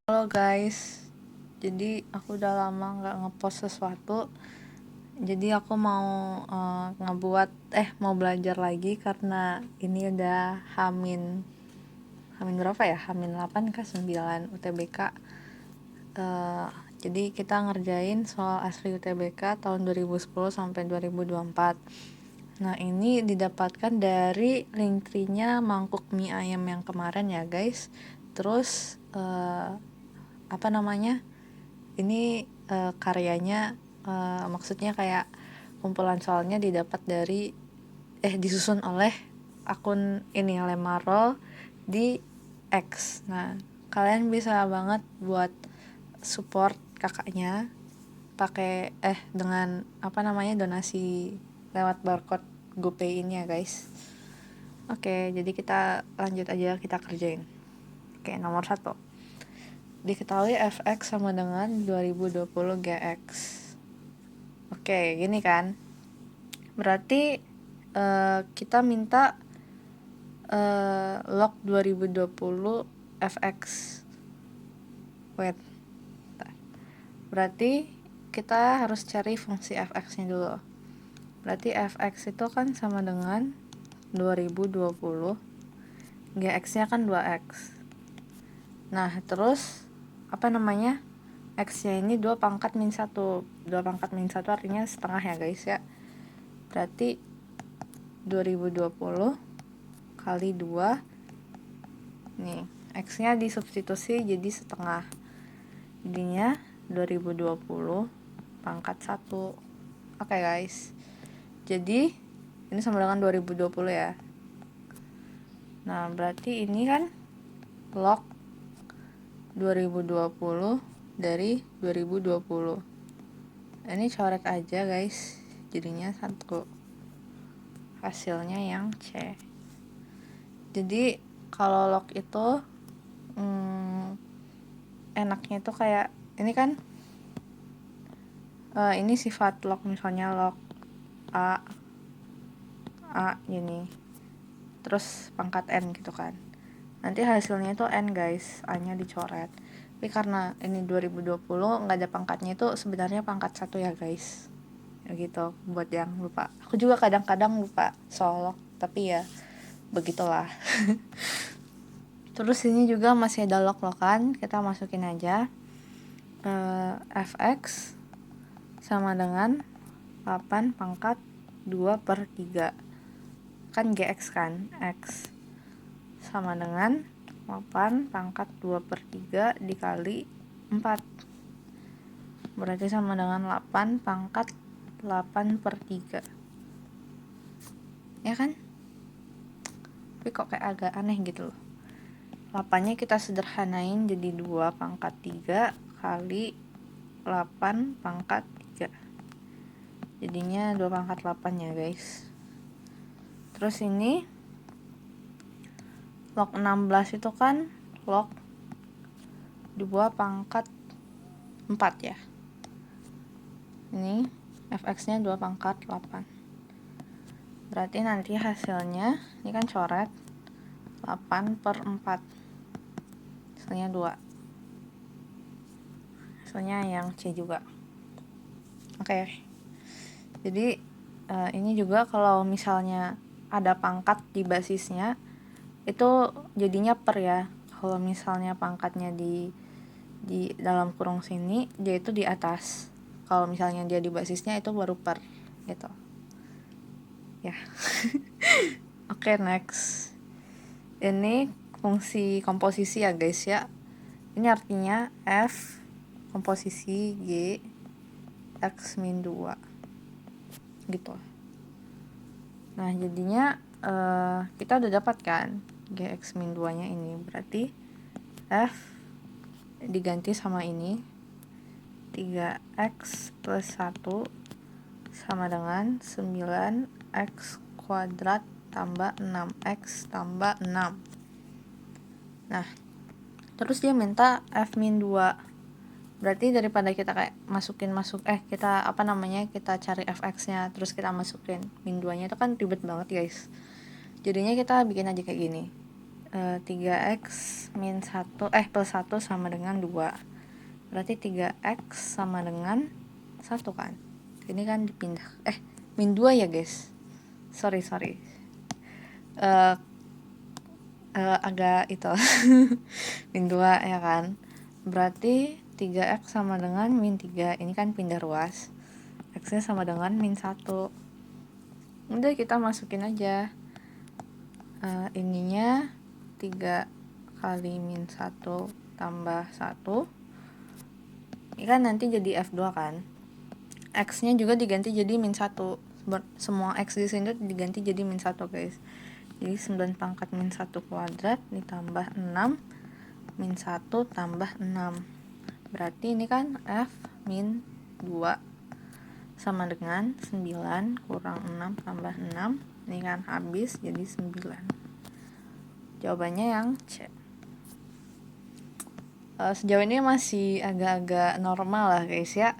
Halo guys, jadi aku udah lama nggak ngepost sesuatu. Jadi aku mau mau belajar lagi karena ini udah Hamin berapa ya? Hamin 8 ke 9 UTBK. Jadi kita ngerjain soal asli UTBK tahun 2010 sampai 2024. Nah, ini didapatkan dari link tree-nya mangkuk mie ayam yang kemarin ya guys. Terus ini karyanya, maksudnya kayak kumpulan soalnya disusun oleh akun ini Lemaro di X. Nah, kalian bisa banget buat support kakaknya dengan donasi lewat barcode GoPay ini ya guys. Oke, jadi kita lanjut aja, kita kerjain. Oke, nomor 1. Diketahui fx sama dengan 2020 gx. Oke, gini kan. Berarti kita minta log 2020 fx. Wait. Berarti kita harus cari fungsi fx-nya dulu. Berarti fx itu kan sama dengan 2020. Gx-nya kan 2x. Nah, terus X-nya ini 2 pangkat min 1. 2 pangkat min 1 artinya setengah ya guys ya. Berarti 2020 kali 2. Nih, X-nya disubstitusi jadi setengah. Jadinya 2020 pangkat 1. Oke guys. Jadi ini sama dengan 2020 ya. Nah, berarti ini kan log 2020 dari 2020. Ini coret aja guys, jadinya 1. Hasilnya yang C. Jadi kalau log itu enaknya itu kayak ini kan, ini sifat log, misalnya log A gini, terus pangkat N gitu kan. Nanti hasilnya itu N guys, A nya dicoret. Tapi karena ini 2020 nggak ada pangkatnya, itu sebenarnya pangkat 1 ya guys. Ya gitu, buat yang lupa. Aku juga kadang-kadang lupa soal log, tapi ya begitulah. Terus ini juga masih ada log-logan, kita masukin aja. Fx sama dengan 8 pangkat 2/3. Kan Gx kan, X sama dengan 8 pangkat 2/3 dikali 4. Berarti sama dengan 8 pangkat 8/3. Ya kan? Tapi kok kayak agak aneh gitu loh. 8-nya kita sederhanain jadi 2 pangkat 3 kali 8 pangkat 3. Jadinya 2 pangkat 8 ya guys. Terus ini log 16 itu kan log 2 pangkat 4 ya. Ini fx-nya 2 pangkat 8. Berarti nanti hasilnya, ini kan coret, 8/4. Hasilnya 2. Hasilnya yang C juga. Oke. Jadi ini juga kalau misalnya ada pangkat di basisnya, itu jadinya per ya. Kalau misalnya pangkatnya di dalam kurung sini, dia itu di atas. Kalau misalnya dia di basisnya, itu baru per gitu ya. Oke, next. Ini fungsi komposisi ya guys ya. Ini artinya F komposisi G X min 2 gitu. Nah, jadinya kita udah dapat kan Gx min 2 nya ini. Berarti F diganti sama ini, 3x plus 1 sama dengan 9x kuadrat tambah 6x tambah 6. Nah, terus dia minta F min 2. Berarti daripada kita kayak kita cari fx-nya terus kita masukin min 2-nya, itu kan ribet banget guys. Jadinya kita bikin aja kayak gini. 3x min 1 plus 1 sama dengan 2. Berarti 3x sama dengan 1 kan. Ini kan dipindah. Min 2 ya guys. Sorry. Agak itu. Min 2 ya kan. Berarti 3x sama dengan min 3. Ini kan pindah ruas. X-nya sama dengan min 1. Udah kita masukin aja. Ininya 3 kali min 1 tambah 1. Ini kan nanti jadi F2 kan. X-nya juga diganti jadi min 1. Semua X di sini diganti jadi min 1 guys. Jadi 9 pangkat min 1 kuadrat ditambah 6 min 1 tambah 6. Berarti ini kan F min 2 sama dengan 9 kurang 6 tambah 6. Ini kan habis jadi 9. Jawabannya yang C. Sejauh ini masih agak-agak normal lah guys ya.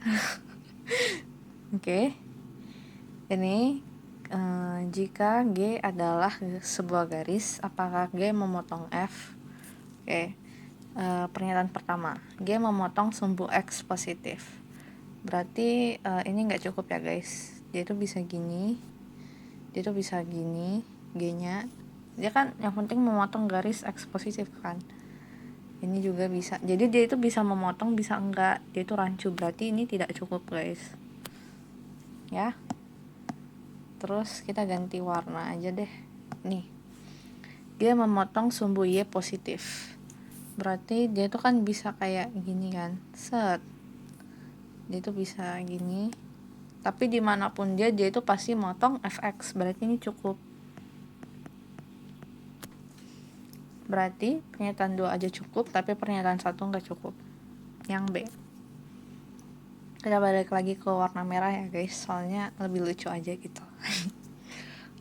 Oke. Ini jika G adalah sebuah garis, apakah G memotong F? Oke. Pernyataan pertama, G memotong sumbu X positif. Berarti ini nggak cukup ya guys. Dia itu bisa gini, dia itu bisa gini, G-nya. Dia kan yang penting memotong garis X positif kan. Ini juga bisa. Jadi dia itu bisa memotong, bisa enggak. Dia itu rancu. Berarti ini tidak cukup guys. Ya. Terus kita ganti warna aja deh. Nih. Dia memotong sumbu Y positif. Berarti dia itu kan bisa kayak gini kan. Set. Dia itu bisa gini. Tapi dimanapun dia itu pasti motong fx. Berarti ini cukup. Berarti pernyataan 2 aja cukup, tapi pernyataan 1 nggak cukup. Yang B. Kita balik lagi ke warna merah ya guys, soalnya lebih lucu aja gitu.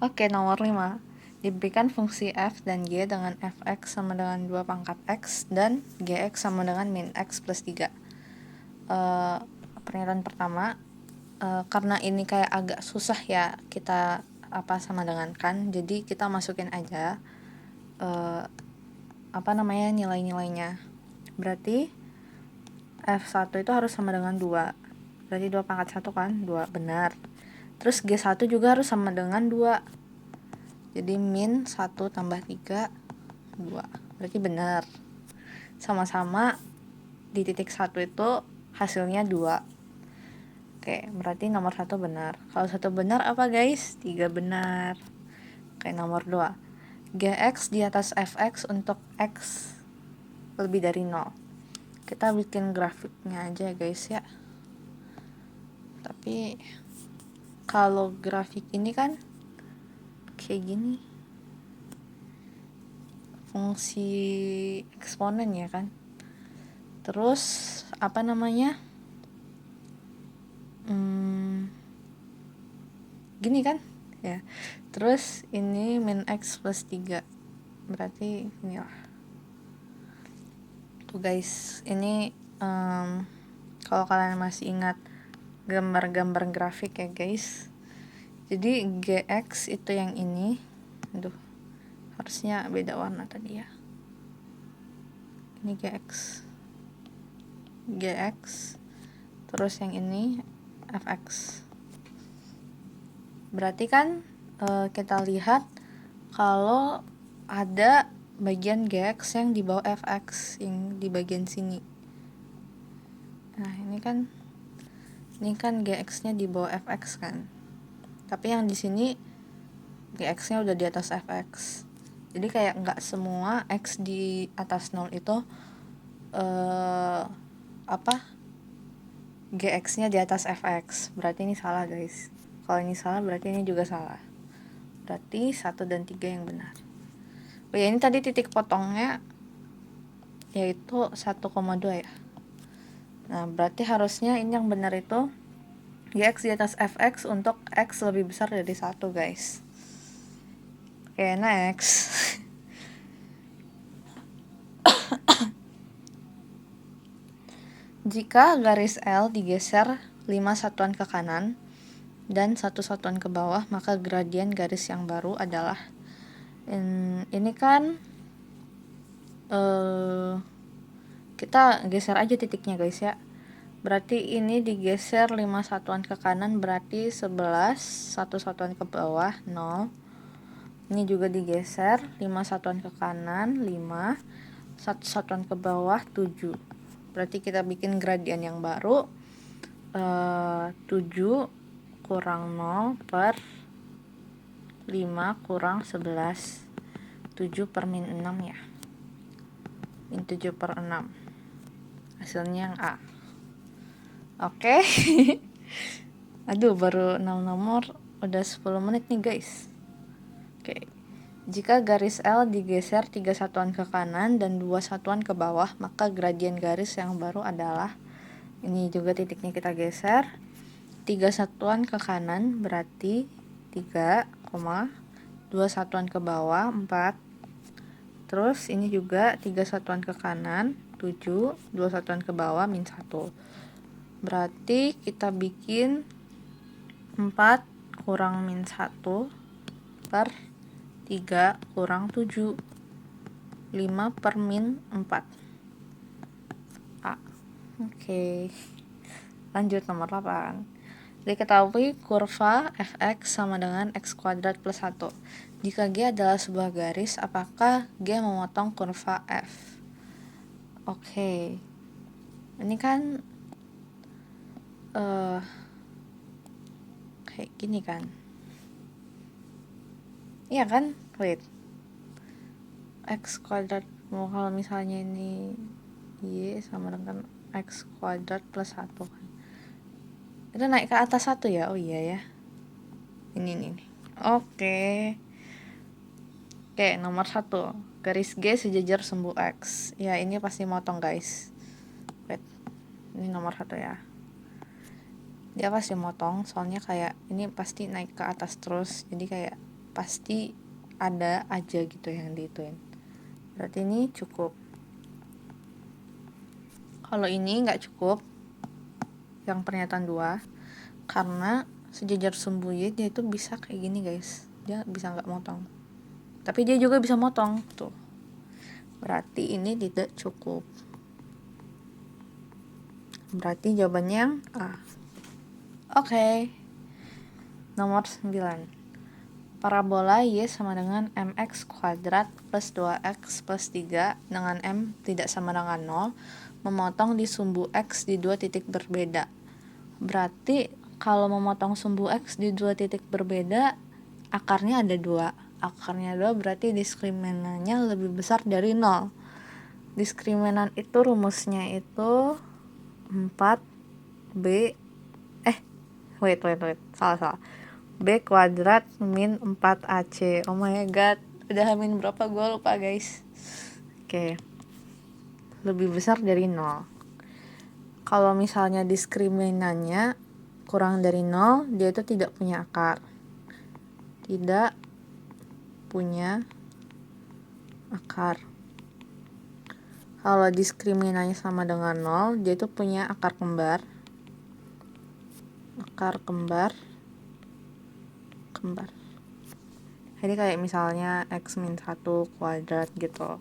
Oke, nomor 5. Diberikan fungsi f dan g dengan fx sama dengan 2 pangkat x dan gx sama dengan min x plus 3. Pernyataan pertama, karena ini kayak agak susah ya kita sama dengan kan, jadi kita masukin aja nilai-nilainya. Berarti F1 itu harus sama dengan 2. Berarti 2 pangkat 1 kan? 2, benar. Terus G1 juga harus sama dengan 2. Jadi min 1 tambah 3, 2. Berarti benar. Sama-sama di titik 1 itu hasilnya 2. Oke, berarti nomor 1 benar. Kalau 1 benar apa guys? 3 benar. Oke, nomor 2. Gx di atas fx untuk x lebih dari 0. Kita bikin grafiknya aja guys ya. Tapi kalau grafik ini kan kayak gini, fungsi eksponen ya kan. Terus gini kan ya. Terus ini min x plus 3. Berarti inilah tuh guys. Ini kalau kalian masih ingat gambar-gambar grafik ya guys, jadi gx itu yang ini. Harusnya beda warna tadi ya. Ini gx terus yang ini fx. Berarti kan kita lihat kalau ada bagian gx yang di bawah fx, yang di bagian sini. Nah ini kan gx-nya di bawah fx kan, tapi yang di sini gx-nya udah di atas fx. Jadi kayak nggak semua x di atas 0 itu gx-nya di atas fx. Berarti ini salah guys. Kalau ini salah berarti ini juga salah. Berarti 1 dan 3 yang benar. Oh ya, ini tadi titik potongnya yaitu 1,2 ya. Nah, berarti harusnya ini yang benar itu gx di atas fx untuk x lebih besar dari 1 guys. Oke, next. Jika garis L digeser 5 satuan ke kanan dan 1 satuan ke bawah, maka gradien garis yang baru adalah ini kan kita geser aja titiknya guys ya. Berarti ini digeser 5 satuan ke kanan, berarti 11, 1 satuan ke bawah 0. Ini juga digeser 5 satuan ke kanan 5, 1 satuan ke bawah 7. Berarti kita bikin gradien yang baru, 7 kurang 0 per 5 kurang 11. 7 per min 6 ya. Min 7 per 6. Hasilnya yang A. Oke. Aduh, baru 6 nomor udah 10 menit nih guys. Oke. Jika garis L digeser 3 satuan ke kanan dan 2 satuan ke bawah, maka gradien garis yang baru adalah, ini juga titiknya kita geser 3 satuan ke kanan berarti 3, 2 satuan ke bawah 4. Terus ini juga 3 satuan ke kanan 7, 2 satuan ke bawah min 1. Berarti kita bikin 4 kurang min 1 per 3 kurang 7. 5 per min 4. A. Oke. Lanjut nomor 8. Diketahui kurva fx sama dengan x kuadrat plus 1. Jika G adalah sebuah garis, apakah G memotong kurva F? Oke. Ini kan kayak gini kan. Iya kan? Wait. X kuadrat, kalau misalnya ini Y sama dengan X kuadrat plus 1 kan. Itu naik ke atas 1 ya? Oh iya ya. Ini nih. Oke. Oke, nomor 1. Garis G sejajar sumbu X. Ya, ini pasti motong guys. Wait. Ini nomor 1 ya. Dia pasti motong, soalnya kayak ini pasti naik ke atas terus. Jadi kayak pasti ada aja gitu yang dihituin. Berarti ini cukup. Kalau ini nggak cukup, yang pernyataan 2, karena sejajar sumbu Y dia itu bisa kayak gini guys. Dia bisa nggak motong. Tapi dia juga bisa motong tuh. Berarti ini tidak cukup. Berarti jawabannya yang A. Oke. Nomor 9. Parabola Y sama dengan mx kuadrat plus 2x plus 3 dengan m tidak sama dengan 0 memotong di sumbu x di 2 titik berbeda. Berarti kalau memotong sumbu x di 2 titik berbeda, akarnya ada 2. Akarnya 2 berarti diskriminannya lebih besar dari 0. Diskriminan itu rumusnya itu 4b wait, salah. B kuadrat min 4AC. Oh my god, udah min berapa gue lupa guys. Oke. Lebih besar dari 0. Kalau misalnya diskriminannya kurang dari 0, dia itu tidak punya akar. Tidak punya akar. Kalau diskriminannya sama dengan 0, dia itu punya akar kembar. Akar kembar. Jadi kayak misalnya x min 1 kuadrat gitu.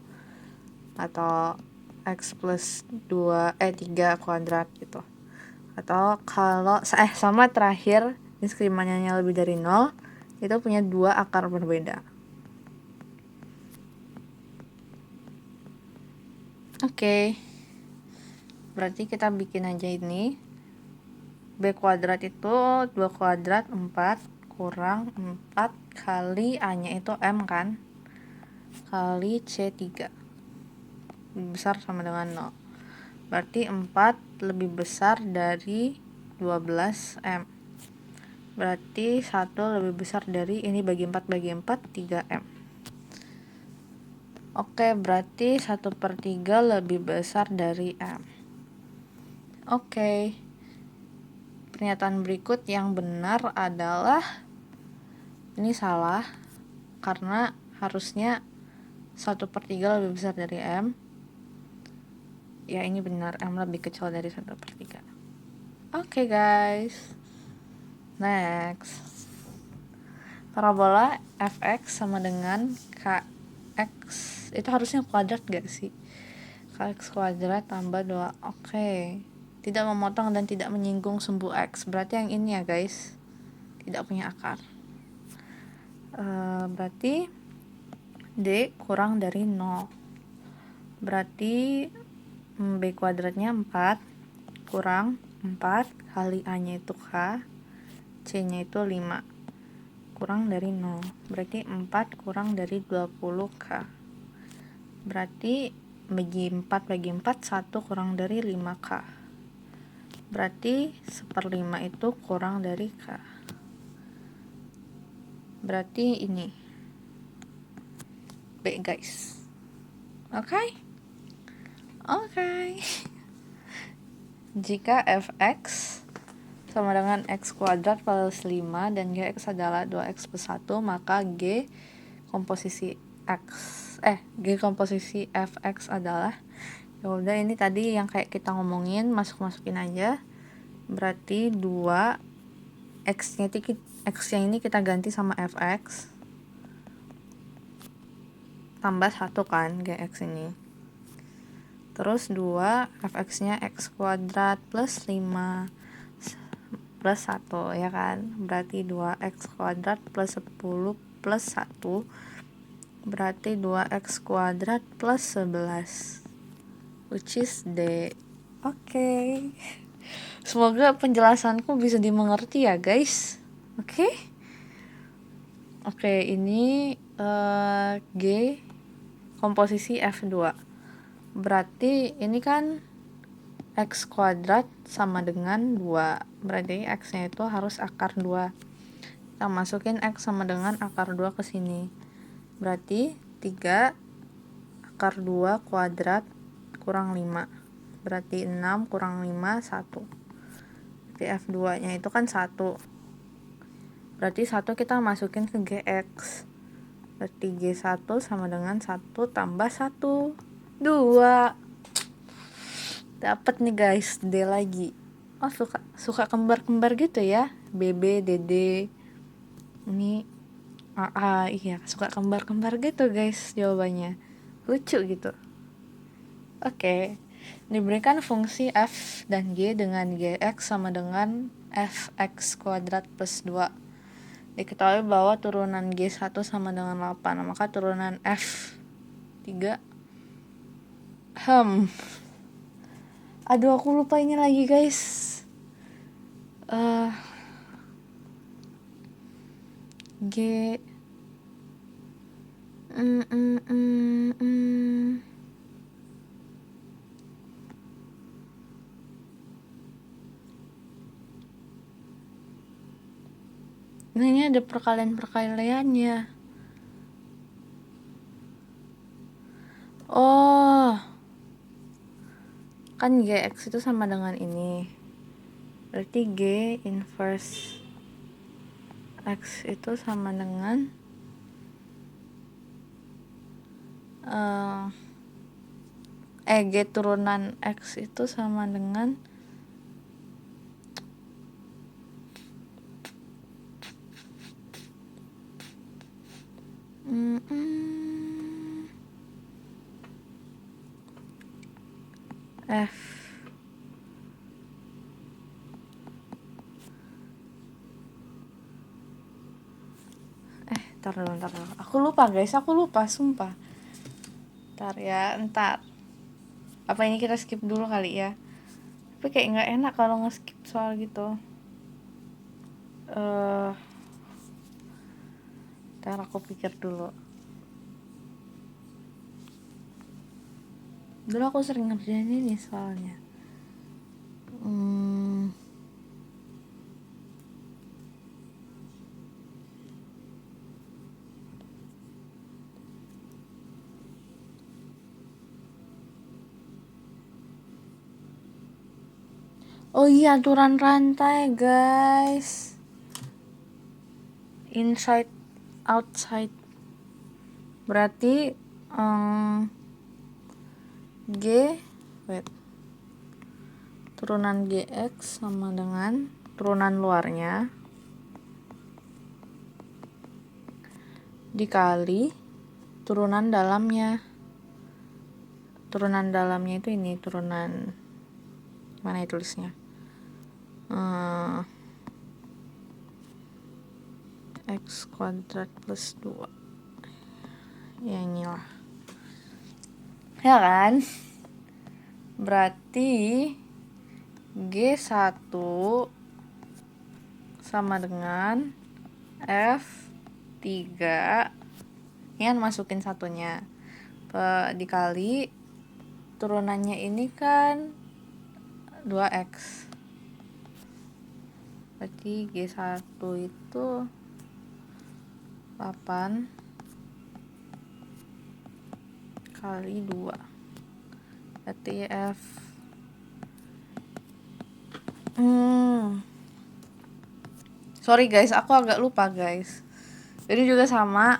Atau x plus 3 kuadrat gitu. Atau kalau sama terakhir diskriminannya lebih dari 0, itu punya 2 akar berbeda. Oke. Berarti kita bikin aja ini. B kuadrat itu 2 kuadrat 4 kurang 4 kali A-nya itu M kan, kali C3 lebih besar sama dengan 0. Berarti 4 lebih besar dari 12M. Berarti 1 lebih besar dari ini bagi 4 3M. Oke, berarti 1/3 lebih besar dari M. Oke. Pernyataan berikut yang benar adalah, ini salah karena harusnya 1/3 lebih besar dari M. Ya, ini benar, M lebih kecil dari 1/3. Oke guys, next. Parabola fx sama dengan kx Itu harusnya kuadrat gak sih? X kuadrat tambah 2. Oke. Tidak memotong dan tidak menyinggung sumbu X. Berarti yang ini ya guys. Tidak punya akar. Berarti D kurang dari 0. Berarti B kuadratnya 4 kurang 4 kali A nya itu K, C nya itu 5 kurang dari 0. Berarti 4 kurang dari 20K. Berarti bagi 4 1 kurang dari 5K. Berarti 1/5 itu kurang dari K. Berarti ini B guys. Oke? Jika fx sama dengan x kuadrat plus 5 dan gx adalah 2x plus 1, maka g komposisi fx adalah, ya udah ini tadi yang kayak kita ngomongin, masukin aja. Berarti 2 x yang ini kita ganti sama fx tambah 1 kan gx ini. Terus 2 fx nya x kuadrat plus 5 plus 1 ya kan. Berarti 2x kuadrat plus 10 plus 1 berarti 2x kuadrat plus 11, which is D. Oke. Semoga penjelasanku bisa dimengerti ya guys. Oke, ini G komposisi F2. Berarti ini kan x kuadrat sama dengan 2. Berarti x nya itu harus akar 2. Kita masukin x sama dengan akar 2 ke sini. Berarti 3 akar 2 kuadrat kurang 5. Berarti 6 kurang 5 1. Berarti F2 nya itu kan 1. Berarti 1 kita masukin ke gx. Berarti G1 sama dengan 1 tambah 1 2. Dapat nih guys, D lagi. Oh, suka kembar-kembar gitu ya. BB, DD. Ini AA, iya, suka kembar-kembar gitu guys jawabannya. Lucu gitu. Oke. Diberikan fungsi f dan g dengan gx sama dengan fx kuadrat plus 2. Diketahui bahwa turunan G1 sama dengan 8, maka turunan F3 aduh aku lupa ini lagi guys. G Nah, ini ada perkalian-perkaliannya. Oh, kan gx itu sama dengan ini. Berarti g inverse x itu sama dengan g turunan x itu sama dengan F. Ntar dulu. Aku lupa guys, sumpah. Ntar. Apa ini kita skip dulu kali ya? Tapi kayak nggak enak kalau nge-skip soal gitu. Ntar aku pikir dulu. Dulu aku sering ngerjain ini soalnya. Oh iya, aturan rantai guys. Inside, outside. Berarti turunan gx sama dengan turunan luarnya dikali turunan dalamnya. turunan dalamnya itu ini, turunan mana ya tulisnya, x kuadrat plus 2 ya, inilah ya kan. Berarti G1 sama dengan F3, ini kan masukin satunya, dikali turunannya ini kan 2x, berarti G1 itu 8 kali 2, berarti F sorry guys, aku agak lupa guys. Jadi juga sama,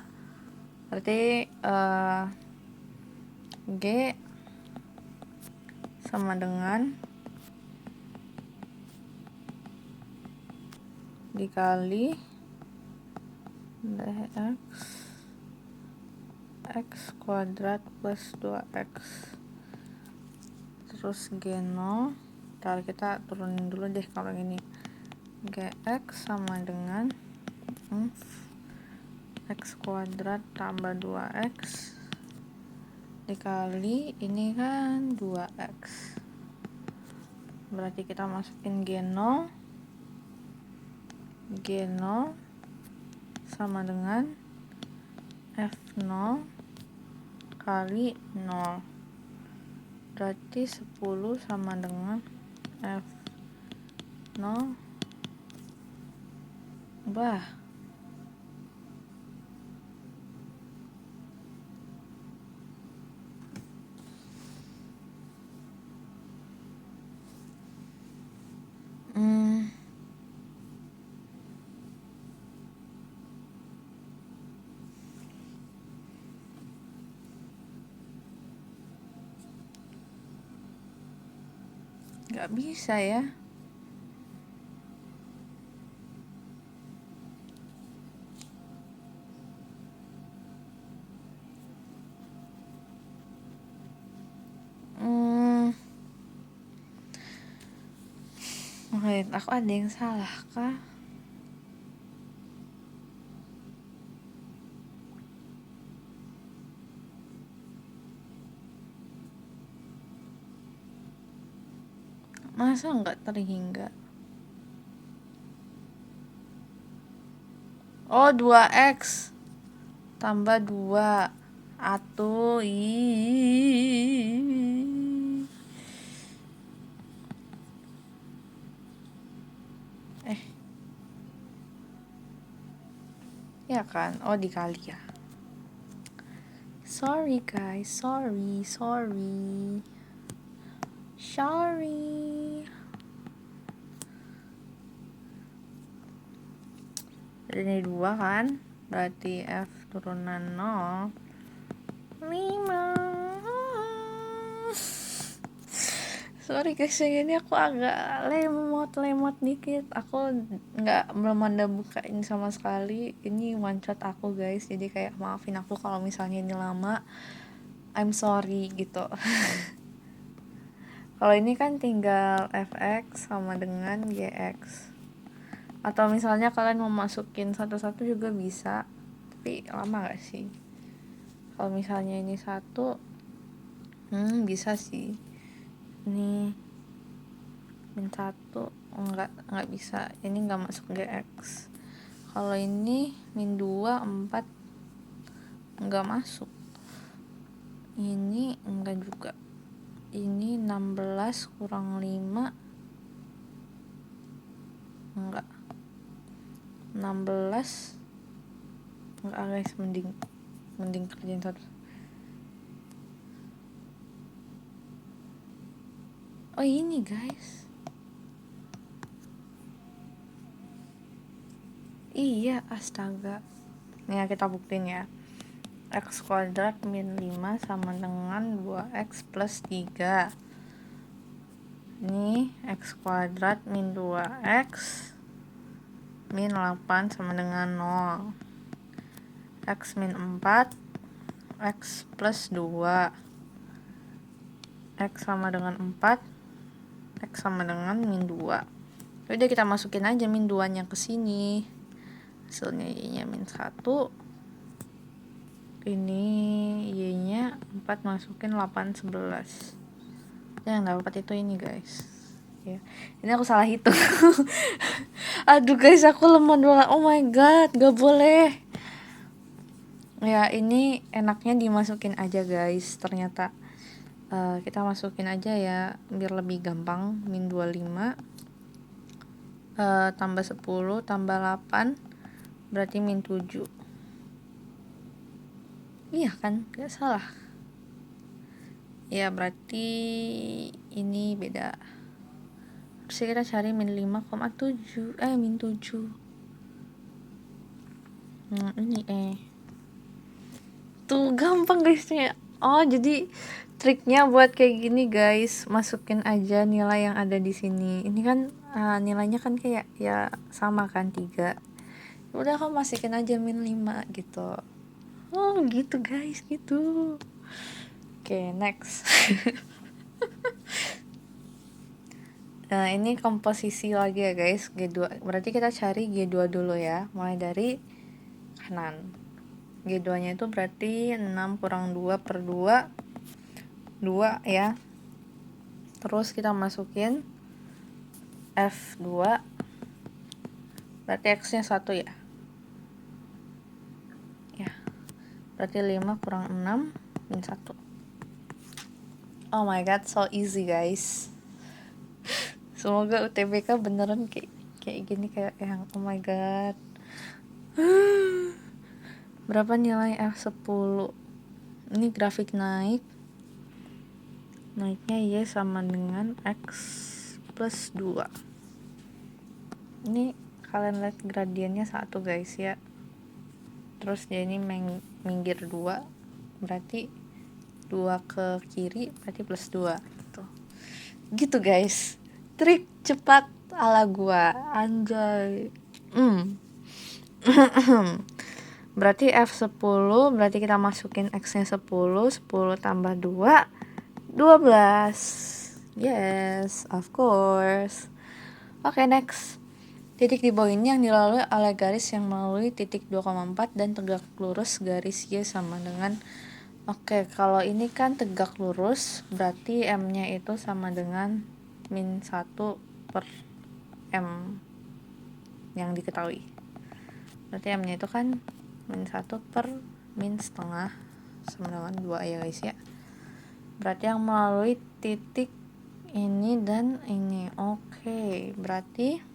berarti G sama dengan dikali dx x kuadrat plus 2x, terus G0 kalau kita turunin dulu deh, kalau ini Gx sama dengan x kuadrat tambah 2x dikali ini kan 2x, berarti kita masukin G0 sama dengan F0 kali 0, berarti 10 sama dengan F0 nggak bisa ya. Menurut aku ada yang salah kah? Masa nggak terhingga? Oh, 2x tambah 2 atau ya kan? Oh, dikali ya. Sorry guys, sorry. Ini 2 kan, berarti F turunan 0 5. Sorry guys, ini aku agak lemot dikit. Aku belum ada bukain sama sekali. Ini one shot aku guys, jadi kayak maafin aku kalau misalnya ini lama. I'm sorry gitu. Kalau ini kan tinggal fx sama dengan gx. Atau misalnya kalian mau masukin satu-satu juga bisa, tapi lama gak sih? Kalau misalnya ini satu, bisa sih. Ini min 1 enggak bisa, ini enggak masuk gx. Kalau ini min 2 4 enggak masuk, ini enggak juga. Ini 16 kurang 5 enggak, 16 enggak guys, mending kerjain satu. Oh ini guys, iya astaga. Nih kita buktiin ya, x kuadrat min 5 sama dengan 2x plus 3. Ini x kuadrat min 2x min 8 sama dengan 0. X min 4 x plus 2 X sama dengan 4, X sama dengan min 2. Udah kita masukin aja min 2 nya ke sini. Hasilnya Y-nya min 1. Ini Y-nya 4 masukin 8, 11. Yang dapat itu ini guys. Ya. Ini aku salah hitung. Aduh guys, aku lemah banget. Oh my god, gak boleh. Ya, ini enaknya dimasukin aja guys. Ternyata kita masukin aja ya biar lebih gampang. Min 25 tambah 10 tambah 8 berarti min 7. Iya kan? Gak salah. Ya berarti ini beda. Terus kita cari min 5,7 min 7. Ini tuh gampang guys nih. Oh, jadi triknya buat kayak gini guys, masukin aja nilai yang ada di sini. Ini kan nilainya kan kayak ya sama kan 3. Udah kamu masukin aja min 5 gitu. Oh gitu guys, gitu. Oke, next. Nah, ini komposisi lagi ya guys, G2. Berarti kita cari G2 dulu ya, mulai dari kanan. G2 nya itu berarti 6 kurang 2 per 2 ya. Terus kita masukin F2 berarti X nya 1 ya. Berarti 5 kurang 6 min 1. Oh my god, so easy guys. Semoga UTBK beneran kayak gini, kayak yang oh my god. Berapa nilai F10? Ini grafik naiknya Y sama dengan X plus 2. Ini kalian lihat gradiennya 1 guys ya. Terus dia ini minggir 2, berarti 2 ke kiri berarti plus 2 tuh. Gitu guys, trik cepat ala gua, anjay. Berarti F10 berarti kita masukin X nya 10 tambah 2 12. Yes, of course. Oke, next. Titik di bawah ini yang dilalui oleh garis yang melalui titik 2,4 dan tegak lurus garis Y sama dengan. Oke, kalau ini kan tegak lurus berarti M-nya itu sama dengan min 1 per M yang diketahui. Berarti M-nya itu kan min 1 per min setengah sama dengan 2 ya guys ya. Berarti yang melalui titik ini dan ini. Oke, berarti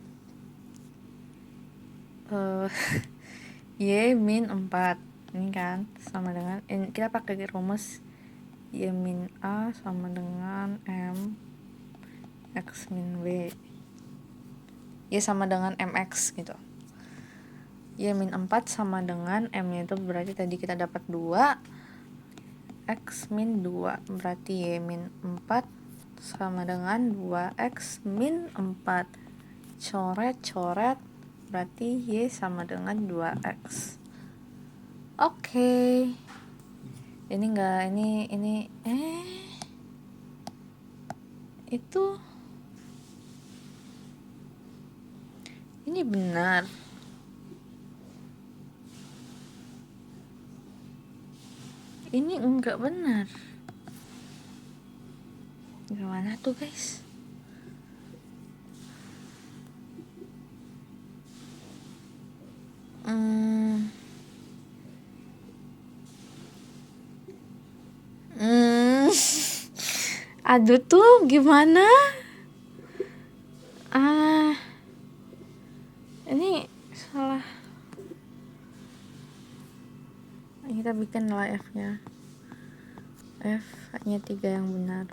Y min 4 ini kan sama dengan ini, kita pakai rumus Y min A sama dengan M X min W, Y sama dengan MX gitu. Y min 4 sama dengan M nya itu berarti tadi kita dapat 2 X min 2 berarti Y min 4 sama dengan 2X min 4. Coret berarti Y sama dengan 2X. Oke. Ini enggak, ini itu ini benar. Ini enggak benar. Gimana tuh guys? Aduh tuh gimana? Ini salah. Kita bikin nilai F-nya. F hanya 3 yang benar.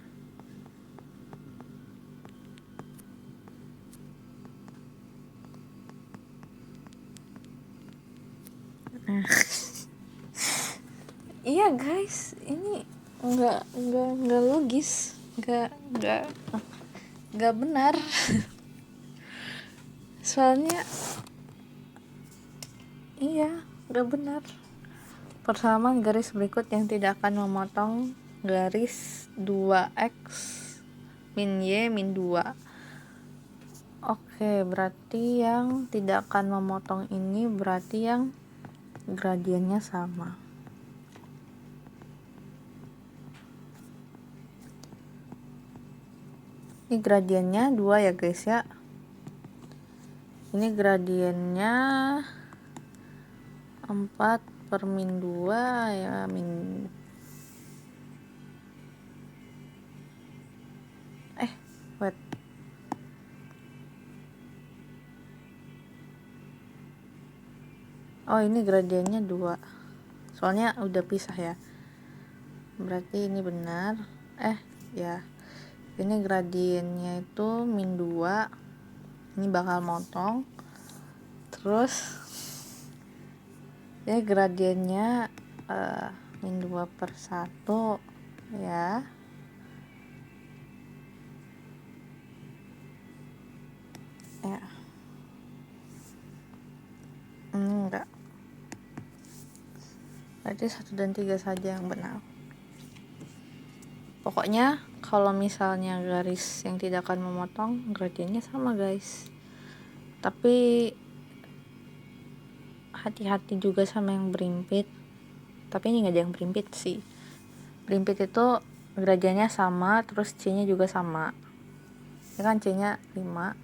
Iya guys, ini enggak logis, enggak benar. Soalnya iya, enggak benar. Persamaan garis berikut yang tidak akan memotong garis 2x min Y min 2. Oke, berarti yang tidak akan memotong ini berarti yang gradiennya sama. Ini gradiennya 2 ya guys ya. Ini gradiennya 4 per min 2 ya, wait. Oh, ini gradiennya 2. Soalnya udah pisah ya. Berarti ini benar. Ya. Ini gradiennya itu min 2. Ini bakal motong. Terus ini gradiennya min 2 per 1 ya. Ya. Enggak. Berarti 1 dan 3 saja yang benar. Pokoknya kalau misalnya garis yang tidak akan memotong, gradiennya sama guys. Tapi hati-hati juga sama yang berimpit. Tapi ini nggak ada yang berimpit sih. Berimpit itu gradiennya sama, terus C-nya juga sama. Ini kan C-nya 5.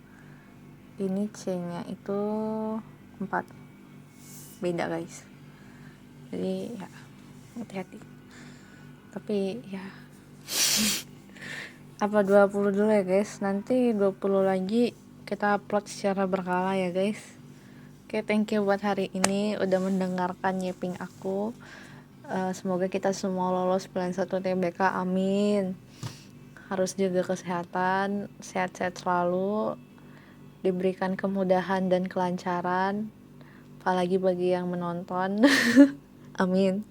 Ini C-nya itu 4. Beda guys. Jadi ya hati-hati. Tapi ya apa 20 dulu ya guys, nanti 20 lagi kita upload secara berkala ya guys. Oke, thank you buat hari ini udah mendengarkan nyeping aku. Semoga kita semua lolos plan 1 TBK, amin. Harus jaga kesehatan, sehat-sehat selalu, diberikan kemudahan dan kelancaran, apalagi bagi yang menonton. Amin.